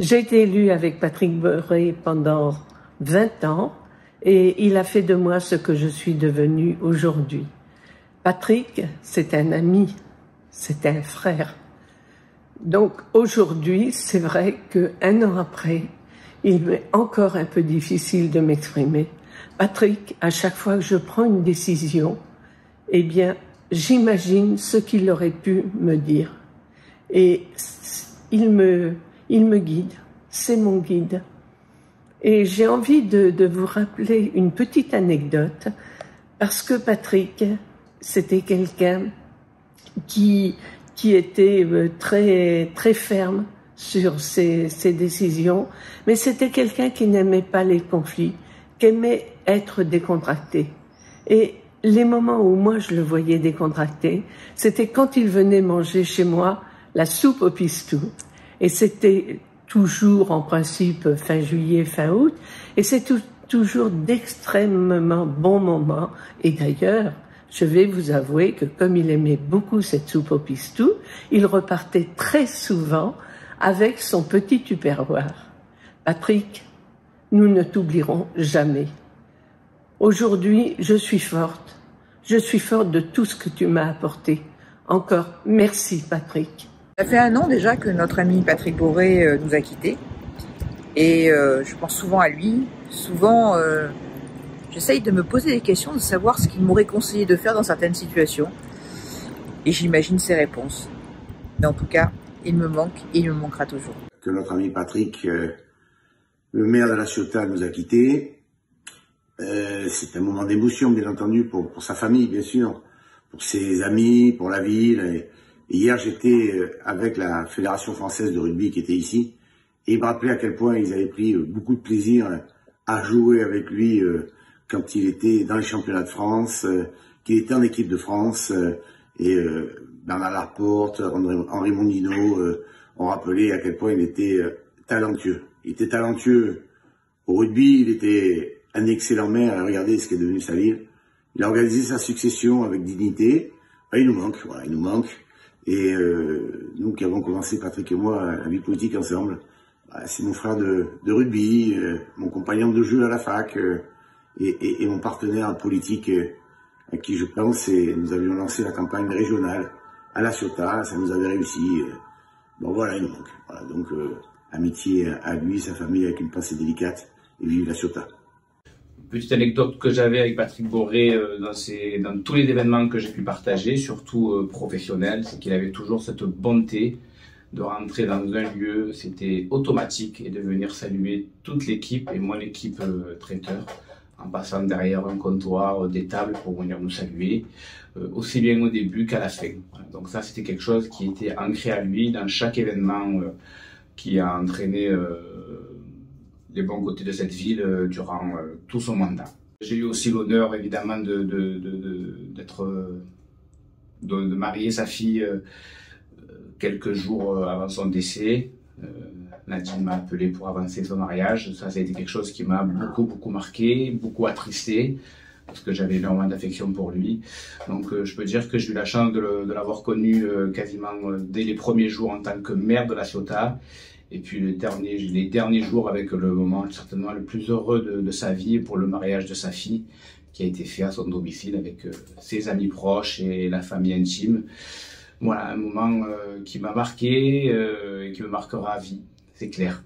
J'ai été élue avec Patrick Boré pendant 20 ans et il a fait de moi ce que je suis devenue aujourd'hui. Patrick, c'est un ami, c'est un frère. Donc aujourd'hui, c'est vrai qu'un an après, il m'est encore un peu difficile de m'exprimer. Patrick, à chaque fois que je prends une décision, eh bien, j'imagine ce qu'il aurait pu me dire. Et il me guide, c'est mon guide. Et j'ai envie de vous rappeler une petite anecdote, parce que Patrick, c'était quelqu'un qui était très ferme sur ses décisions, mais c'était quelqu'un qui n'aimait pas les conflits, qui aimait être décontracté. Et les moments où moi je le voyais décontracté, c'était quand il venait manger chez moi la soupe au pistou. Et c'était toujours en principe fin juillet, fin août, et c'est toujours d'extrêmement bons moments. Et d'ailleurs, je vais vous avouer que comme il aimait beaucoup cette soupe au pistou, il repartait très souvent avec son petit tupperware. Patrick, nous ne t'oublierons jamais. Aujourd'hui, je suis forte. Je suis forte de tout ce que tu m'as apporté. Encore merci, Patrick. Ça fait 1 an déjà que notre ami Patrick Boré nous a quittés. Et je pense souvent à lui. Souvent, j'essaye de me poser des questions, de savoir ce qu'il m'aurait conseillé de faire dans certaines situations. Et j'imagine ses réponses. Mais en tout cas, il me manque et il me manquera toujours. Que notre ami Patrick, le maire de La Ciotat, nous a quittés. C'est un moment d'émotion, bien entendu, pour sa famille, bien sûr, pour ses amis, pour la ville. Et hier, j'étais avec la Fédération française de rugby qui était ici, et il me rappelait à quel point ils avaient pris beaucoup de plaisir à jouer avec lui quand il était dans les championnats de France, qu'il était en équipe de France, et Bernard Laporte, Henri Mondino ont rappelé à quel point il était talentueux. Il était talentueux au rugby, il était un excellent maire, regardez ce qu'est devenu sa ville. Il a organisé sa succession avec dignité. Il nous manque, voilà, il nous manque. Et nous qui avons commencé, Patrick et moi, la vie politique ensemble, c'est mon frère de rugby, mon compagnon de jeu à la fac et mon partenaire politique à qui je pense, et nous avions lancé la campagne régionale à La Ciotat, ça nous avait réussi. Bon voilà, il nous manque. Voilà, donc amitié à lui, sa famille, avec une pensée délicate, et vive La Ciotat. Petite anecdote que j'avais avec Patrick Boré dans tous les événements que j'ai pu partager, surtout professionnels, c'est qu'il avait toujours cette bonté de rentrer dans un lieu, c'était automatique, et de venir saluer toute l'équipe, et moi l'équipe traiteur, en passant derrière un comptoir, des tables pour venir nous saluer, aussi bien au début qu'à la fin. Donc ça, c'était quelque chose qui était ancré à lui dans chaque événement qui a entraîné les bons côtés de cette ville durant tout son mandat. J'ai eu aussi l'honneur évidemment de marier sa fille quelques jours avant son décès. Nadine m'a appelé pour avancer son mariage. Ça a été quelque chose qui m'a beaucoup marqué, beaucoup attristé, parce que j'avais énormément d'affection pour lui. Donc je peux dire que j'ai eu la chance de l'avoir connu quasiment dès les premiers jours en tant que maire de La Ciotat. Et puis les derniers jours avec le moment certainement le plus heureux de sa vie pour le mariage de sa fille, qui a été fait à son domicile avec ses amis proches et la famille intime. Voilà, un moment qui m'a marqué et qui me marquera à vie, c'est clair.